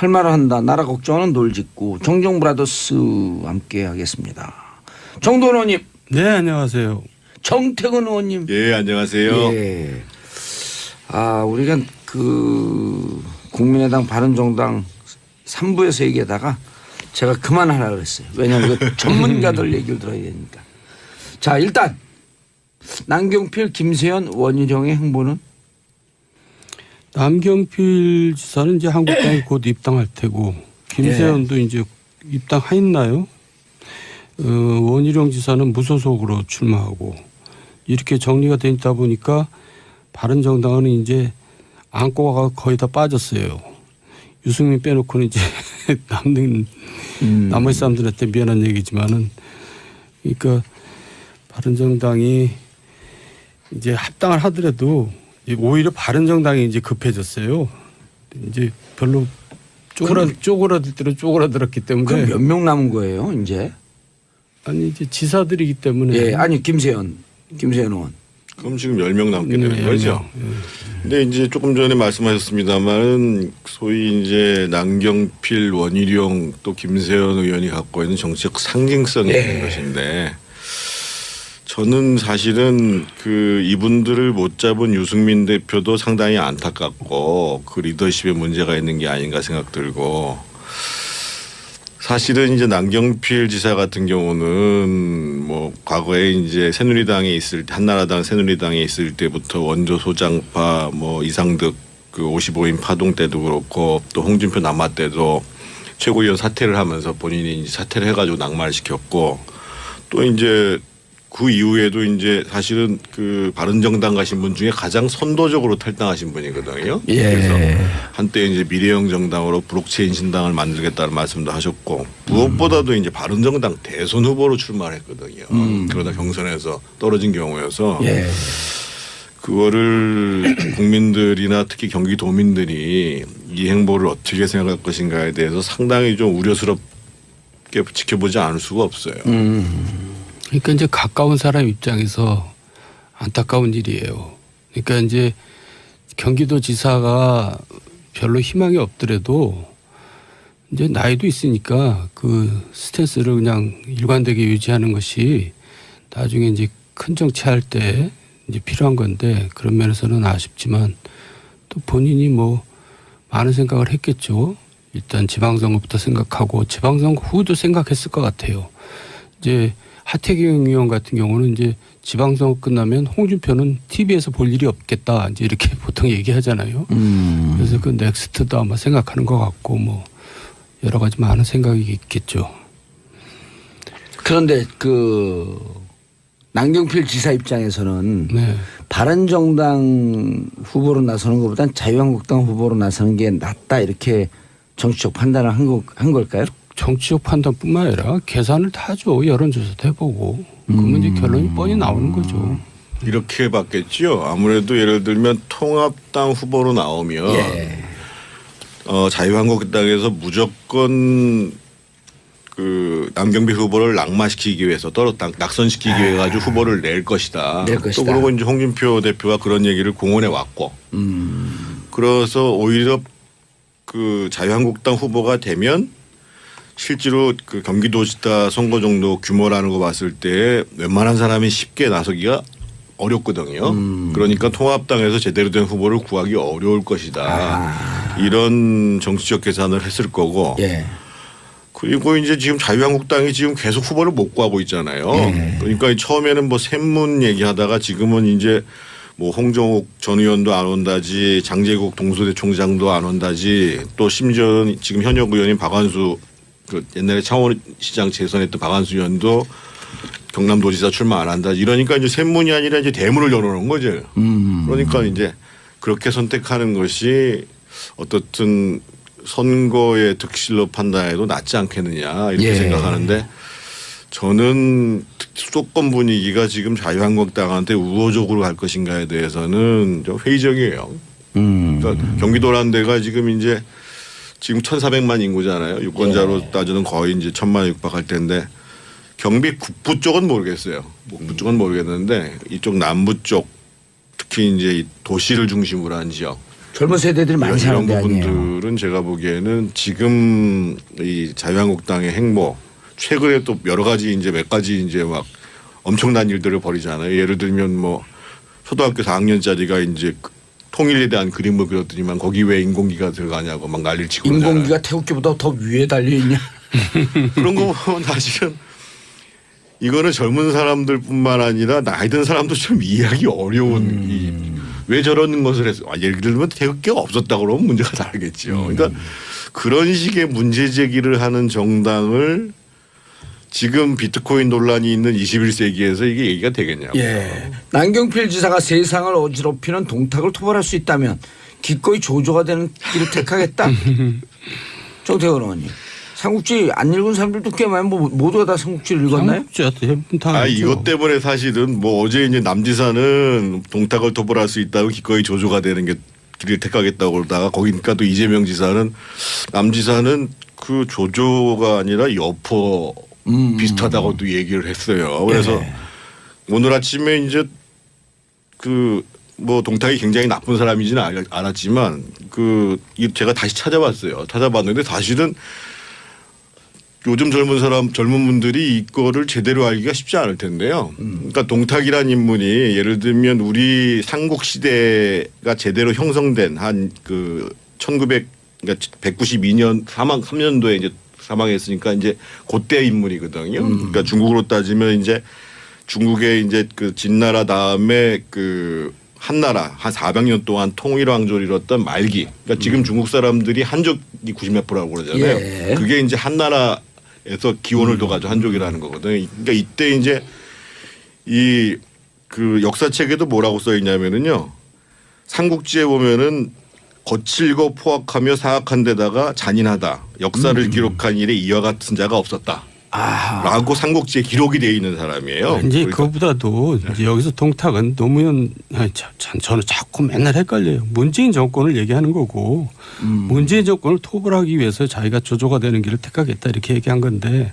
할 말을 한다. 나라 걱정하는 돌직구 정정브라더스 함께 하겠습니다. 정돈 의원님. 네, 안녕하세요. 정태근 의원님. 예, 안녕하세요. 예. 우리가 그 국민의당 바른정당 3부에서 얘기하다가 제가 그만하라 그랬어요. 왜냐하면 그 전문가들 얘기를 들어야 되니까. 자, 일단 남경필, 김세현, 원희룡의 행보는? 남경필 지사는 이제 한국당에 곧 입당할 테고 김세현도 이제 입당했나요? 원희룡 지사는 무소속으로 출마하고 이렇게 정리가 돼 있다 보니까 바른정당은 이제 안고가 거의 다 빠졌어요. 유승민 빼놓고는 이제 남는 나머지 사람들한테 미안한 얘기지만은 그러니까 바른정당이 이제 합당을 하더라도 오히려 바른정당이 이제 급해졌어요. 이제 별로 쪼그라들 대로 쪼그라들었기 때문에. 그럼 몇 명 남은 거예요, 이제? 아니 이제 지사들이기 때문에. 예, 아니 김세현 의원. 그럼 지금 10명 남게 되는 거죠. 네. 근데 이제 조금 전에 말씀하셨습니다만 소위 이제 남경필, 원희룡 또 김세현 의원이 갖고 있는 정치적 상징성이 있는 것인데 저는 사실은 그 이분들을 못 잡은 유승민 대표도 상당히 안타깝고 그 리더십에 문제가 있는 게 아닌가 생각 들고 사실은 이제 남경필 지사 같은 경우는 뭐 과거에 이제 새누리당에 있을 때 한나라당 새누리당에 있을 때부터 원조 소장파 뭐 이상득 그 55인 파동 때도 그렇고 또 홍준표 남아 때도 최고위원 사퇴를 하면서 본인이 이제 사퇴를 해가지고 낙마를 시켰고 또 이제 그 이후에도 이제 사실은 그 바른정당 가신 분 중에 가장 선도적으로 탈당하신 분이거든요. 예. 그래서 한때 이제 미래형 정당으로 브록체인 신당을 만들겠다는 말씀도 하셨고 무엇보다도 이제 바른정당 대선 후보로 출마를 했거든요. 그러다 경선에서 떨어진 경우여서 그거를 국민들이나 특히 경기도민들이 이 행보를 어떻게 생각할 것인가에 대해서 상당히 좀 우려스럽게 지켜보지 않을 수가 없어요. 그러니까 이제 가까운 사람 입장에서 안타까운 일이에요. 그러니까 이제 경기도 지사가 별로 희망이 없더라도 이제 나이도 있으니까 그 스탠스를 그냥 일관되게 유지하는 것이 나중에 이제 큰 정치할 때 이제 필요한 건데 그런 면에서는 아쉽지만 또 본인이 뭐 많은 생각을 했겠죠. 일단 지방선거부터 생각하고 지방선거 후도 생각했을 것 같아요. 이제 하태경 의원 같은 경우는 이제 지방선거 끝나면 홍준표는 TV에서 볼 일이 없겠다 이제 이렇게 보통 얘기하잖아요. 그래서 그 넥스트도 아마 생각하는 것 같고 뭐 여러 가지 많은 생각이 있겠죠. 그런데 그 남경필 지사 입장에서는 네. 바른정당 후보로 나서는 것보단 자유한국당 후보로 나서는 게 낫다 이렇게 정치적 판단을 한 걸까요? 정치적 판단뿐만 아니라 계산을 다 하죠. 여론조사도 해보고. 그러면 이제 결론이 뻔히 나오는 거죠. 이렇게 봤겠죠. 아무래도 예를 들면 통합당 후보로 나오면 자유한국당에서 무조건 그 남경필 후보를 낙마시키기 위해서 낙선시키기 위해 가지고 후보를 낼 것이다. 또 그러고 이제 홍준표 대표가 그런 얘기를 공언해 왔고. 그래서 오히려 그 자유한국당 후보가 되면 실제로 그 경기도지사 선거 정도 규모라는 거 봤을 때 웬만한 사람이 쉽게 나서기가 어렵거든요. 그러니까 통합당에서 제대로 된 후보를 구하기 어려울 것이다. 이런 정치적 계산을 했을 거고. 그리고 이제 지금 자유한국당이 지금 계속 후보를 못 구하고 있잖아요. 그러니까 처음에는 뭐 샘문 얘기하다가 지금은 이제 뭐 홍정욱 전 의원도 안 온다지 장제국 동수대 총장도 안 온다지 또 심지어 지금 현역 의원인 박완수 그 옛날에 창원시장 재선했던 박완수 의원도 경남도지사 출마 안 한다. 이러니까 이제 샘문이 아니라 이제 대문을 열어놓은 거죠. 그러니까 이제 그렇게 선택하는 것이 어떻든 선거의 득실로 판단해도 낫지 않겠느냐 이렇게 생각하는데 저는 수도권 분위기가 지금 자유한국당한테 우호적으로 갈 것인가에 대해서는 좀 회의적이에요. 그러니까 경기도라는 데가 지금 이제 지금 1,400만 인구잖아요. 유권자로 따지면 거의 이제 1,000만 육박할 텐데 경비 북부 쪽은 모르겠어요. 북부 쪽은 모르겠는데 이쪽 남부 쪽 특히 이제 도시를 중심으로 한 지역 젊은 세대들이 많이 이런 사는 데 아니에요. 부분들은 제가 보기에는 지금 이 자유한국당의 행보 최근에 또 여러 가지 이제 몇 가지 이제 막 엄청난 일들을 벌이잖아요. 예를 들면 뭐 초등학교 4학년짜리가 이제 통일에 대한 그림을 그렸더니만 거기 왜 인공기가 들어가냐고 막 난리를 치고 인공기가 그러잖아요. 태극기보다 더 위에 달려 있냐? 그런 거 보면 사실은 이거는 젊은 사람들뿐만 아니라 나이 든 사람도 좀 이해하기 어려운 왜 저런 것을 해서 예를 들면 태극기가 없었다 그러면 문제가 다르겠죠. 그러니까 그런 식의 문제 제기를 하는 정당을 지금 비트코인 논란이 있는 21세기에서 이게 얘기가 되겠냐고. 예. 남경필 지사가 세상을 어지럽히는 동탁을 토벌할 수 있다면 기꺼이 조조가 되는 길을 택하겠다. 정태근 의원님. 삼국지 안 읽은 사람들도 꽤 많이 뭐 모두가 다 삼국지를 읽었나요? 이것 때문에 사실은 뭐 어제 이제 남 지사는 동탁을 토벌할 수 있다고 기꺼이 조조가 되는 게 길을 택하겠다고 그러다가 거기니까 또 이재명 지사는 남 지사는 그 조조가 아니라 여포 비슷하다고도 얘기를 했어요. 그래서 네. 오늘 아침에 이제 그 뭐 동탁이 굉장히 나쁜 사람이지는 않았지만 그 제가 다시 찾아봤어요. 찾아봤는데 사실은 요즘 젊은 분들이 이거를 제대로 알기가 쉽지 않을 텐데요. 그러니까 동탁이라는 인물이 예를 들면 우리 삼국 시대가 제대로 형성된 한 그 192년 3년도에 이제 사망했으니까 이제 그때 인물이거든요. 그러니까 중국으로 따지면 이제 중국의 이제 그 진나라 다음에 그 한나라 한 400년 동안 통일왕조를 이뤘던 말기. 그러니까 지금 중국 사람들이 한족이 90몇 %라고 그러잖아요. 예. 그게 그게 이제 한나라에서 기원을 둬가지고 한족이라는 거거든요. 그러니까 이때 이제 이 그 역사책에도 뭐라고 써 있냐면은요. 삼국지에 보면은 거칠고 포악하며 사악한 데다가 잔인하다. 역사를 기록한 일에 이와 같은 자가 없었다. 라고 삼국지에 기록이 되어 있는 사람이에요. 이제 그러니까 그거보다도 이제 여기서 동탁은 노무현 저는 자꾸 맨날 헷갈려요. 문재인 정권을 얘기하는 거고 문재인 정권을 토벌하기 위해서 자기가 조조가 되는 길을 택하겠다 이렇게 얘기한 건데.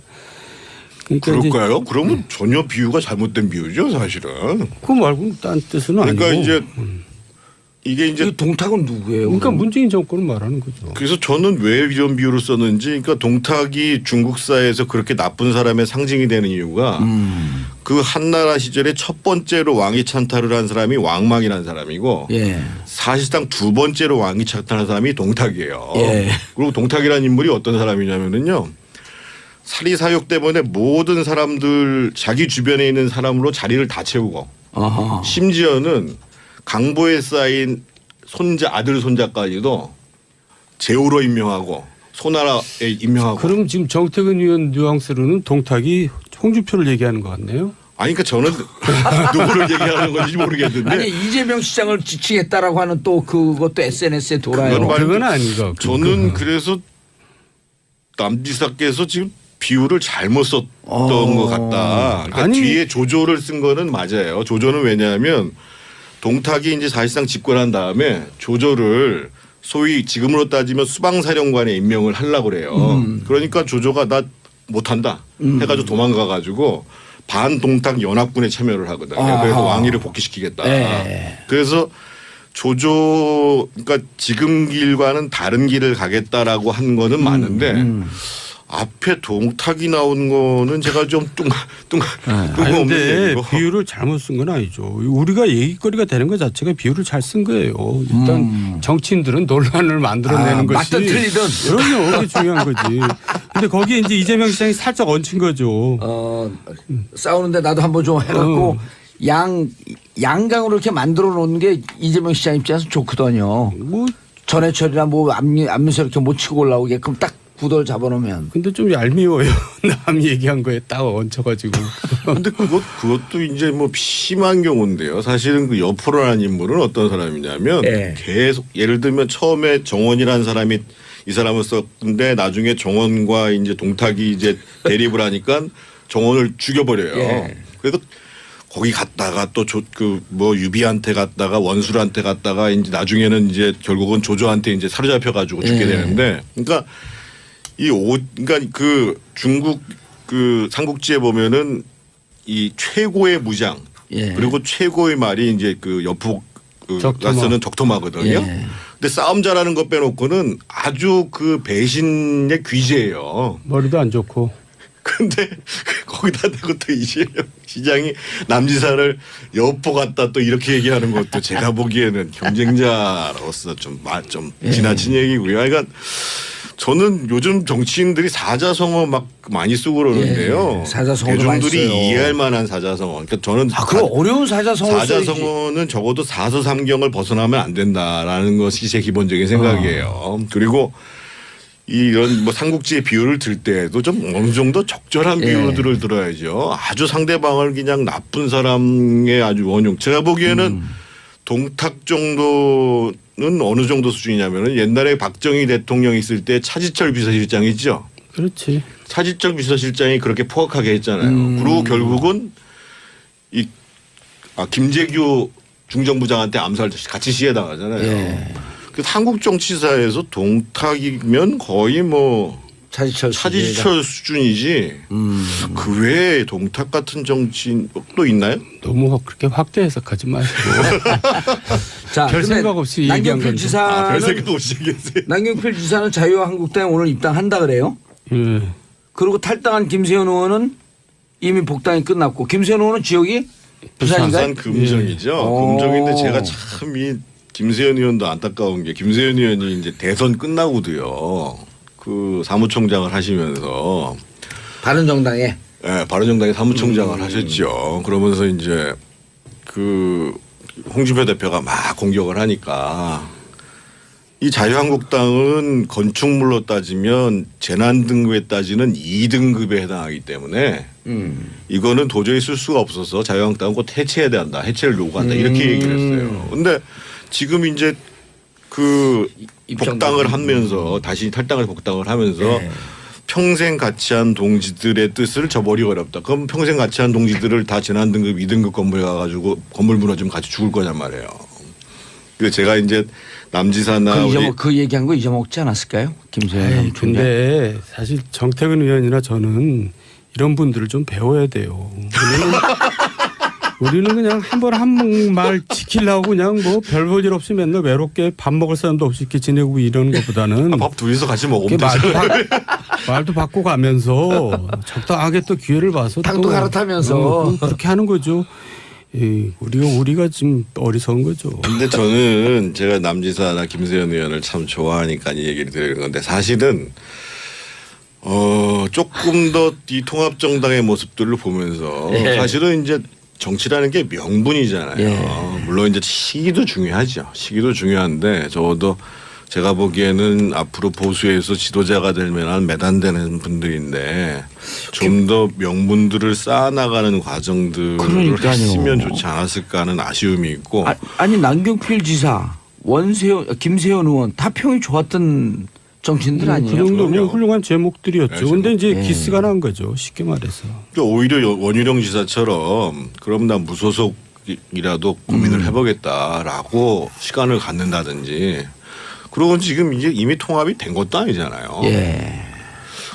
그러니까 그럴까요? 그러면 전혀 비유가 잘못된 비유죠, 사실은. 그거 말고 딴 뜻은 그러니까 아니고. 이제 이게 이제 이 동탁은 누구예요? 그러니까 문재인 정권을 말하는 거죠. 그래서 저는 왜 이런 비유를 썼는지, 그러니까 동탁이 중국사에서 그렇게 나쁜 사람의 상징이 되는 이유가 그 한나라 시절에 첫 번째로 왕위 찬탈을 한 사람이 왕망이라는 사람이고 예. 사실상 두 번째로 왕위 찬탈한 사람이 동탁이에요. 예. 그리고 동탁이라는 인물이 어떤 사람이냐면은요. 사리사욕 때문에 모든 사람들 자기 주변에 있는 사람으로 자리를 다 채우고 어허. 심지어는 강보에 쌓인 손자 아들 손자까지도 제후로 임명하고 소나라에 임명하고. 그럼 지금 정태근 의원 뉘앙스로는 동탁이 홍준표를 얘기하는 것 같네요. 아니 그러니까 저는 누구를 얘기하는 건지 모르겠는데. 아니 이재명 시장을 지칭했다라고 하는 또 그것도 SNS에 돌아요. 그건 아닌가. 저는 그래서 남지사께서 지금 비유를 잘못 썼던 것 같다. 그러니까 아니. 뒤에 조조를 쓴 거는 맞아요. 조조는 왜냐하면 동탁이 이제 사실상 집권한 다음에 조조를 소위 지금으로 따지면 수방사령관에 임명을 하려고 그래요. 그러니까 조조가 나 못한다 해가지고 도망가가지고 반동탁 연합군에 참여를 하거든요. 그래서 왕위를 복귀시키겠다. 네. 그래서 조조 그러니까 지금 길과는 다른 길을 가겠다라고 한 거는 맞는데 앞에 동탁이 나온 거는 제가 좀 뚱없는 그런데 얘기고. 비유를 잘못 쓴 건 아니죠. 우리가 얘기거리가 되는 것 자체가 비유를 잘 쓴 거예요. 일단 정치인들은 논란을 만들어내는 것이 맞든 틀리든. 그럼요. 그게 중요한 거지. 근데 거기에 이제 이재명 시장이 살짝 얹힌 거죠. 싸우는데 나도 한번 좀 해갖고 양강으로 이렇게 만들어 놓는 게 이재명 시장 입장에서 좋거든요. 뭐 전해철이나 뭐 안면서 이렇게 못 치고 올라오게끔 딱 구도를 잡아놓으면. 근데 좀 얄미워요. 남 얘기한 거에 딱 얹혀가지고. 근데 그것도 이제 뭐 심한 경우인데요. 사실은 그 여포라는 인물은 어떤 사람이냐면 네. 계속 예를 들면 처음에 정원이라는 사람이 이 사람을 썼는데 나중에 정원과 이제 동탁이 이제 대립을 하니까 정원을 죽여버려요. 예. 그래서 거기 갔다가 또 그 뭐 유비한테 갔다가 원술한테 갔다가 이제 나중에는 이제 결국은 조조한테 이제 사로잡혀가지고 죽게 되는데 그러니까 그러니까 그 중국 그 삼국지에 보면은 이 최고의 무장 그리고 최고의 말이 이제 그 여포가 쓰는 적토마거든요. 근데 싸움 잘하는 것 빼놓고는 아주 그 배신의 귀재예요. 머리도 안 좋고. 근데 거기다 대고 또 이재명 시장이 남지사를 여포 같다 또 이렇게 얘기하는 것도 제가 보기에는 경쟁자로서 좀 지나친 얘기고요. 그러니까 저는 요즘 정치인들이 사자성어 막 많이 쓰고 그러는데요. 사자성어도 많이 대중들이 써요. 이해할 만한 사자성어. 그러니까 저는 그 어려운 사자성어는 적어도 사서삼경을 벗어나면 안 된다라는 것이 제 기본적인 생각이에요. 그리고 이런 뭐 삼국지의 비유를 들 때에도 좀 어느 정도 적절한 비유들을 들어야죠. 아주 상대방을 그냥 나쁜 사람의 아주 원흉. 제가 보기에는 동탁 정도는 어느 정도 수준이냐면은 옛날에 박정희 대통령 있을 때 차지철 비서실장이죠. 그렇지. 차지철 비서실장이 그렇게 포악하게 했잖아요. 그리고 결국은 김재규 중정부장한테 암살 같이 시해당하잖아요. 예. 그 한국 정치사에서 동탁이면 거의 뭐 차지철 수준이지 그 외에 동탁 같은 정치인 또 있나요? 너무 그렇게 확대 해석하지 마시고. 자, 별 생각 없이 얘기한 남경필 건데. 지사는 별 생각 없이 얘기했어요. 남경필 지사는 자유한국당에 오늘 입당한다 그래요. 예. 그리고 탈당한 김세현 의원은 이미 복당이 끝났고 김세현 의원은 지역이 부산인가요? 부산 금정이죠. 예. 금정인데 제가 참 이 김세현 의원도 안타까운 게 김세현 의원이 이제 대선 끝나고도요. 그 사무총장을 하시면서 바른정당에 네, 바른정당의 사무총장을 하셨죠. 그러면서 이제 그 홍준표 대표가 막 공격을 하니까 이 자유한국당은 건축물로 따지면 재난 등급에 따지는 2등급에 해당하기 때문에 이거는 도저히 쓸 수가 없어서 자유한국당은 곧 해체해야 된다. 해체를 요구한다. 이렇게 얘기를 했어요. 근데 지금 이제 그 복당을 하면서 다시 탈당을 복당을 하면서 네. 평생 같이 한 동지들의 뜻을 저버리기 어렵다. 그럼 평생 같이 한 동지들을 다 재난 등급 2등급 건물에 가가지고 건물 무너지면 같이 죽을 거냔 말이에요. 그래서 제가 이제 남지사나 그 얘기한 거 잊어먹지 않았을까요? 김세현 근데 사실 정태근 의원이나 저는 이런 분들을 좀 배워야 돼요. 우리는 그냥 한 번 한 말 지키려고 그냥 뭐 별 볼 일 없이 맨날 외롭게 밥 먹을 사람도 없이 이렇게 지내고 이런 것보다는 밥 둘이서 같이 먹으면 되잖아요. 말도 바꿔가면서 적당하게 또 기회를 봐서 당도 또 갈아타면서 그렇게 하는 거죠. 우리가 지금 어리석은 거죠. 근데 저는 제가 남지사나 김세현 의원을 참 좋아하니까 이 얘기를 드리는 건데 사실은 조금 더 이 통합정당의 모습들을 보면서 사실은 이제 정치라는 게 명분이잖아요. 물론 이제 시기도 중요하죠. 시기도 중요한데 적어도 제가 보기에는 앞으로 보수에서 지도자가 될 만한 매단되는 분들인데 좀 더 명분들을 쌓아나가는 과정들을 했으면 좋지 않았을까 하는 아쉬움이 있고. 아니 남경필 지사, 김세현 의원 다 평이 좋았던 정치인들 아니에요? 그 정도면 훌륭한 제목들이었죠. 그런데 이제 기스가 난 거죠. 쉽게 말해서. 그러니까 오히려 원희룡 지사처럼 그럼 나 무소속이라도 고민을 해보겠다라고 시간을 갖는다든지 그러고 지금 이제 이미 통합이 된 것도 아니잖아요. 예.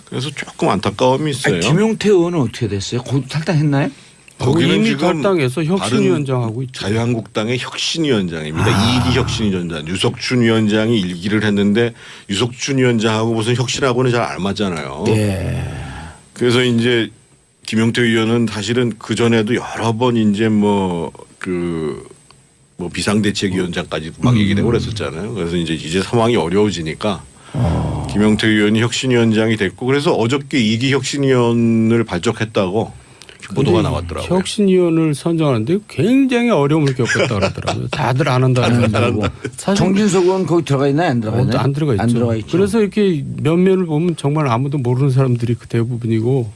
그래서 조금 안타까움이 있어요. 아니, 김용태 의원은 어떻게 됐어요? 거기 탈당했나요? 거기는 이미 지금 탈당해서 혁신위원장하고 있죠. 자유한국당의 혁신위원장입니다. 2기 혁신위원장. 유석춘 위원장이 1기를 했는데 유석춘 위원장하고 무슨 혁신하고는 잘 안 맞잖아요. 예. 그래서 이제 김용태 의원은 사실은 그 전에도 여러 번 이제 뭐 비상대책위원장까지 막 얘기되고 그랬었잖아요. 그래서 이제 상황이 어려워지니까 김용태 의원이 혁신위원장이 됐고 그래서 어저께 2기 혁신위원을 발족했다고 보도가 나왔더라고요. 혁신위원을 선정하는데 굉장히 어려움을 겪었다 그러더라고요. 다들 안 한다고. 정진석 의원 거기 들어가 있나요? 안 들어가 있나요? 안 들어가 있죠. 안 들어가 있죠. 그래서 이렇게 면면을 보면 정말 아무도 모르는 사람들이 그 대부분이고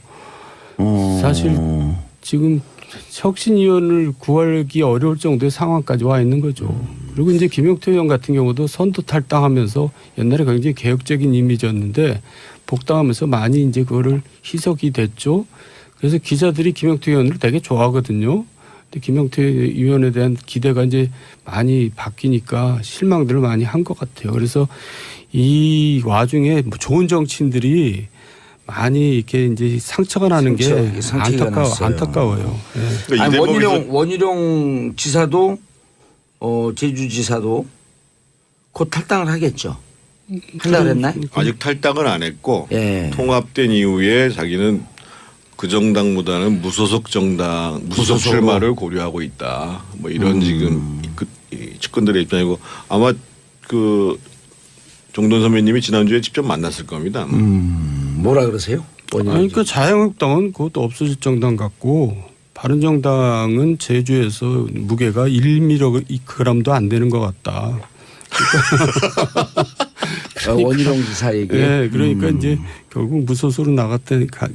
사실 지금 혁신위원을 구하기 어려울 정도의 상황까지 와 있는 거죠. 그리고 이제 김용태 의원 같은 경우도 선도 탈당하면서 옛날에 굉장히 개혁적인 이미지였는데 복당하면서 많이 이제 그거를 희석이 됐죠. 그래서 기자들이 김용태 의원을 되게 좋아하거든요. 근데 김용태 의원에 대한 기대가 이제 많이 바뀌니까 실망들을 많이 한 것 같아요. 그래서 이 와중에 좋은 정치인들이 많이 이렇게 이제 상처가 나는 게 안타까워요. 네. 그러니까 아니, 원희룡 지사도 제주지사도 곧 탈당을 하겠죠. 한다 그랬나요? 아직 탈당은 안 했고 예. 통합된 이후에 자기는 그 정당보다는 무소속 정당 무소속 무소속으로. 출마를 고려하고 있다. 뭐 이런 지금 이 측근들의 입장이고 아마 그 정돈 선배님이 지난주에 직접 만났을 겁니다. 뭐라 그러세요? 그러니까 자유한국당은 그것도 없어질 정당 같고 바른정당은 제주에서 무게가 1mg도 안 되는 것 같다. 원희룡 지사 얘기. 네, 그러니까 이제 결국 무소속으로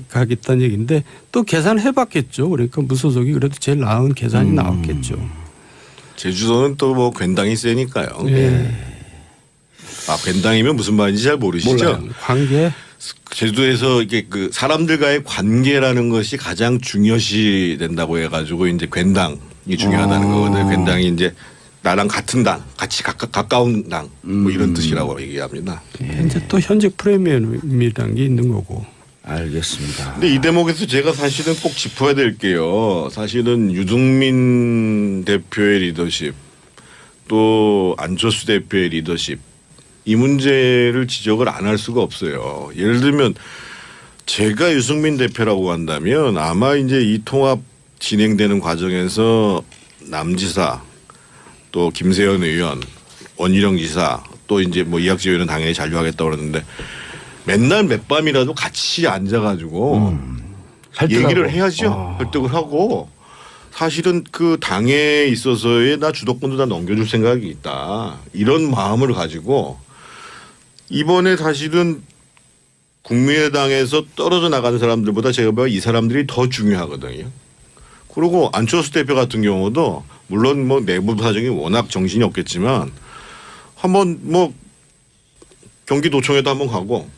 가겠다는 얘기인데 또 계산해봤겠죠. 그러니까 무소속이 그래도 제일 나은 계산이 나왔겠죠. 제주도는 또 뭐 괜당이 세니까요. 네. 아 괜당이면 무슨 말인지 잘 모르시죠? 몰라요. 관계. 제주도에서 이게 그 사람들과의 관계라는 것이 가장 중요시 된다고 해가지고 이제 괜당이 중요하다는 거거든요. 괜당이 이제 나랑 같은 당, 같이 가까운 당, 뭐 이런 뜻이라고 얘기합니다. 이제 또 현재 프레미엄이라는 게 있는 거고. 알겠습니다. 근데 이 대목에서 제가 사실은 꼭 짚어야 될 게요. 사실은 유승민 대표의 리더십 또 안철수 대표의 리더십 이 문제를 지적을 안 할 수가 없어요. 예를 들면 제가 유승민 대표라고 한다면 아마 이제 이 통합 진행되는 과정에서 남지사 또 김세현 의원, 원희룡 지사 또 이제 뭐 이학재 의원은 당연히 잔류하겠다고 그러는데 맨날 몇 밤이라도 같이 앉아가지고 얘기를 해야죠. 설득을 하고 사실은 그 당에 있어서의 나 주도권도 다 넘겨줄 생각이 있다. 이런 마음을 가지고 이번에 사실은 국민의당에서 떨어져 나가는 사람들보다 제가 봐요 이 사람들이 더 중요하거든요. 그리고 안철수 대표 같은 경우도 물론 뭐 내부 사정이 워낙 정신이 없겠지만 한번 뭐 경기도청에도 한번 가고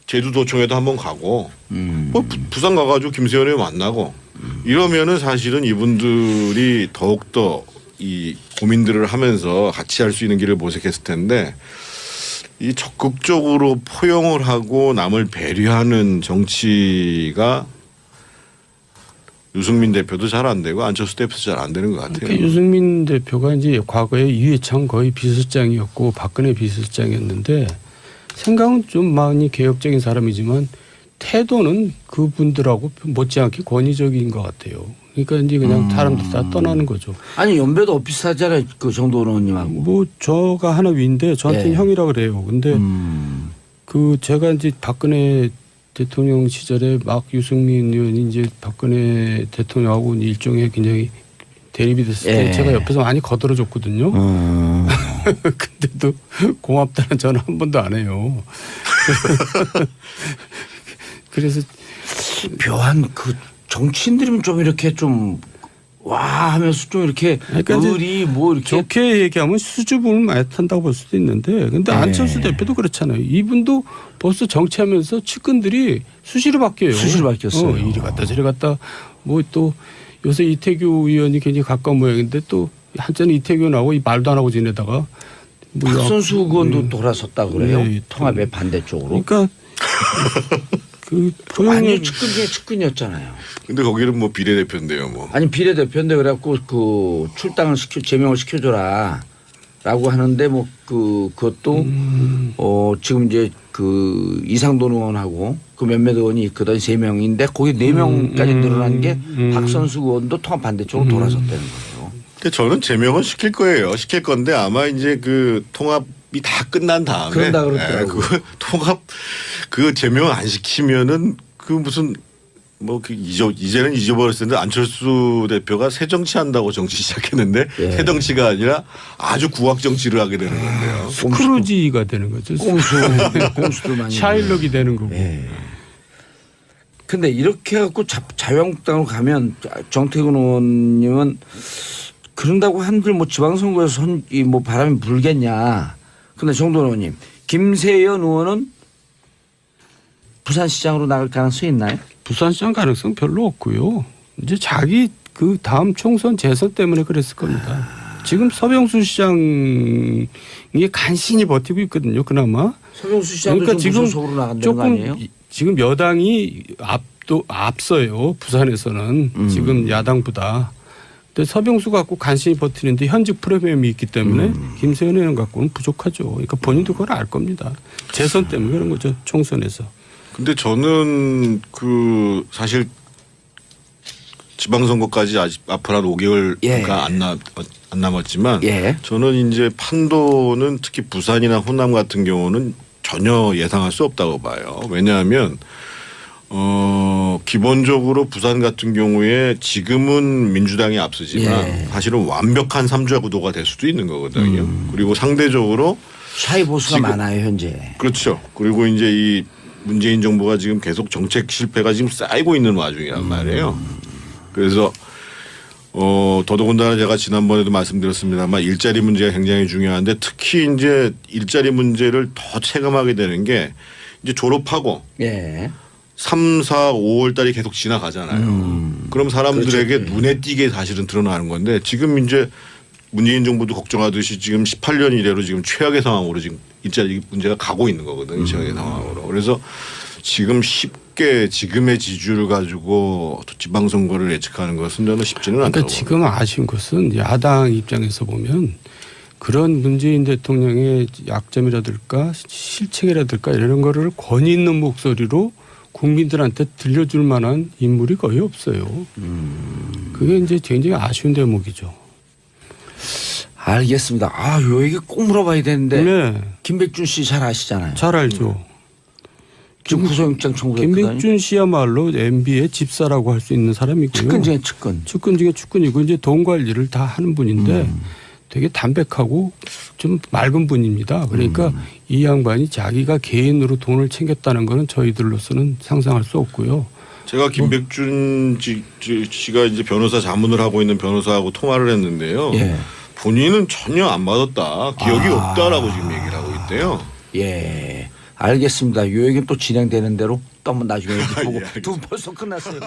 제주도청에도 한번 가고 뭐 부산 가가지고 김세현이 만나고 이러면은 사실은 이분들이 더욱더 이 고민들을 하면서 같이 할 수 있는 길을 모색했을 텐데 이 적극적으로 포용을 하고 남을 배려하는 정치가 유승민 대표도 잘 안 되고 안철수 대표도 잘 안 되는 것 같아요. 그러니까 유승민 대표가 이제 과거에 이회창 거의 비서장이었고 박근혜 비서장이었는데 생각은 좀 많이 개혁적인 사람이지만 태도는 그분들하고 못지않게 권위적인 것 같아요. 그러니까 이제 그냥 사람들 다 떠나는 거죠. 아니 연배도 비슷하잖아요. 그 정도원 의원님하고. 뭐 저가 하나 위인데 저한테는 네. 형이라 그래요. 근데 그 제가 이제 박근혜 대통령 시절에 막 유승민 의원이 이제 박근혜 대통령하고 일종의 굉장히 대립이 됐을 때 제가 옆에서 많이 거들어줬거든요. 근데도 고맙다는 전화 한 번도 안 해요. 그래서 묘한 그 정치인들이면 좀 이렇게 좀 와 하면서 좀 이렇게 그러니까 의리 뭐 이렇게 좋게 얘기하면 수줍음을 많이 탄다고 볼 수도 있는데 근데 안철수 대표도 그렇잖아요. 이분도 벌써 정치하면서 측근들이 수시로 바뀌어요. 수시로 바뀌었어요. 이리 갔다 저리 갔다 뭐 또 요새 이태규 의원이 굉장히 가까운 모양인데 또 한때는 이태규 의원하고 말도 안 하고 지내다가 뭐 박선수 의원도 돌아섰다 그래요. 네, 통합의 반대쪽으로. 그러니까 그 완전 측근 중에 측근이었잖아요. 근데 거기는 뭐 비례대표인데요, 뭐. 아니 비례대표인데 그래갖고 그 출당을 제명을 시켜줘라라고 하는데 뭐 그것도 지금 이제 그 이상돈 의원하고 그 몇몇 의원이 있거든 3명인데 거기 4명까지 늘어난 게 박선수 의원도 통합 반대쪽으로 돌아섰다는 거예요. 근데 저는 제명은 시킬 거예요. 시킬 건데 아마 이제 그 통합이 다 끝난 다음에 그런다 그러더라고요. 그 통합 그 제명 안 시키면은 그 무슨 뭐 그 이제는 잊어버렸을 텐데 안철수 대표가 새 정치한다고 정치 시작했는데 새 정치가 아니라 아주 구악 정치를 하게 되는 건데요. 스크루지가 되는 거죠. 꼼수들 많이. 샤일록이 되는 거고. 근데 이렇게 해갖고 자유한국당으로 가면 정태근 의원님은 그런다고 한들 뭐 지방선거에서 뭐 바람이 불겠냐. 근데 정돈 의원님, 김세연 의원은 부산시장으로 나갈 가능성이 있나요? 부산시장 가능성 별로 없고요. 이제 자기 그 다음 총선 재선 때문에 그랬을 겁니다. 지금 서병수 시장이 간신히 버티고 있거든요. 그나마. 서병수 시장도 그러니까 좀 지금 무소속으로 나간다는 거 아니에요? 조금 지금 여당이 앞서요. 부산에서는 지금 야당보다. 근데 서병수 갖고 간신히 버티는데 현직 프로그램이 있기 때문에 김세현 의원 갖고는 부족하죠. 그러니까 본인도 그걸 알 겁니다. 재선 때문에 그런 거죠. 총선에서. 근데 저는 그 사실 지방선거까지 아직 앞으로 한 5개월가 예. 안 남았지만 예. 저는 이제 판도는 특히 부산이나 호남 같은 경우는 전혀 예상할 수 없다고 봐요. 왜냐하면 기본적으로 부산 같은 경우에 지금은 민주당이 앞서지만 예. 사실은 완벽한 삼주화 구도가 될 수도 있는 거거든요. 그리고 상대적으로 샤이 보수가 지금- 많아요 현재. 그렇죠. 그리고 이제 이 문재인 정부가 지금 계속 정책 실패가 지금 쌓이고 있는 와중이란 말이에요. 그래서 더더군다나 제가 지난번에도 말씀드렸습니다만 일자리 문제가 굉장히 중요한데 특히 이제 일자리 문제를 더 체감하게 되는 게 이제 졸업하고 예. 3, 4, 5월 달이 계속 지나가잖아요. 그럼 사람들에게 그렇죠. 눈에 띄게 사실은 드러나는 건데 지금 이제 문재인 정부도 걱정하듯이 지금 18년 이래로 지금 최악의 상황으로 지금 일자리 문제가 가고 있는 거거든요. 최악의 상황으로. 그래서 지금 쉽게 지금의 지지율을 가지고 지방선거를 예측하는 것은 저는 쉽지는 그러니까 않다고. 지금 아쉬운 것은 야당 입장에서 보면 그런 문재인 대통령의 약점이라든가 실책이라든가 이런 거를 권위 있는 목소리로 국민들한테 들려줄 만한 인물이 거의 없어요. 그게 이제 굉장히 아쉬운 대목이죠. 알겠습니다. 아, 요 얘기 꼭 물어봐야 되는데 네. 김백준 씨 잘 아시잖아요. 잘 알죠. 지금 구속영장 청구했거든요. 김백준 씨야말로 MB의 집사라고 할 수 있는 사람이고요. 측근 중에 측근. 측근 중에 측근이고 이제 돈 관리를 다 하는 분인데 되게 담백하고 좀 맑은 분입니다. 그러니까 이 양반이 자기가 개인으로 돈을 챙겼다는 거는 저희들로서는 상상할 수 없고요. 제가 김백준 씨가 이제 변호사 자문을 하고 있는 변호사하고 통화를 했는데요. 예. 본인은 전혀 안 받았다. 기억이 없다라고 지금 얘기를 하고 있대요. 예. 알겠습니다. 요 얘기는 또 진행되는 대로 또 한번 나중에 얘기 보고 예, 알겠습니다. 두 분 벌써 끝났어요.